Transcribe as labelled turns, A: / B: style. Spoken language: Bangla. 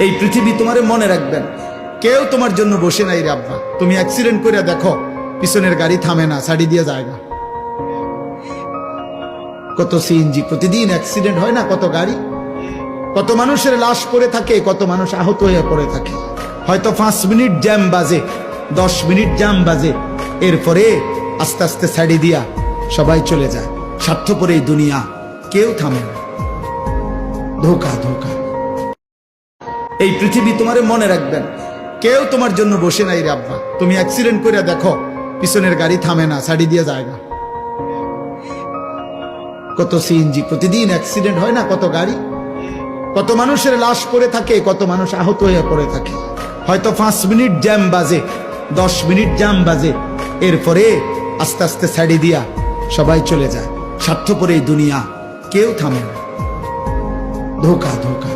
A: এই পৃথিবী তোমারে মনে রাখবেন, কেউ তোমার জন্য বসে নাই রে আব্বা। তুমি অ্যাক্সিডেন্ট করে দেখো, পিছনের গাড়ি থামে না, ছাড়ি দিয়ে যায় না। কত সিএনজি প্রতিদিন অ্যাক্সিডেন্ট হয় না, কত গাড়ি, কত মানুষের লাশ পড়ে থাকে, কত মানুষ আহত হয়ে পড়ে থাকে। হয়তো 5 মিনিট জ্যাম বাজে, 10 মিনিট জ্যাম বাজে, এরপরে আস্তে আস্তে ছাড়ি দিয়া সবাই চলে যায়। স্বার্থপর এই দুনিয়া, কেউ থামে না। ধোকা ধোকা। এই পৃথিবী তোমারে মনে রাখবেন, কেউ তোমার জন্য বসে নাই রে আব্বা। তুমি অ্যাক্সিডেন্ট করে দেখো, পিছনের গাড়ি থামে না, ছাড়ি দিয়ে যায় না। কত সিএনজি প্রতিদিন অ্যাক্সিডেন্ট হয় না, কত গাড়ি, কত মানুষের লাশ পড়ে থাকে, কত মানুষ আহত হয়ে পড়ে থাকে। হয়তো 5 মিনিট জ্যাম বাজে, 10 মিনিট জ্যাম বাজে, এরপরে আস্তে আস্তে ছাড়ি দিয়া সবাই চলে যায়। স্বার্থপর এই দুনিয়া, কেউ থামে না। ধোকা ধোকা।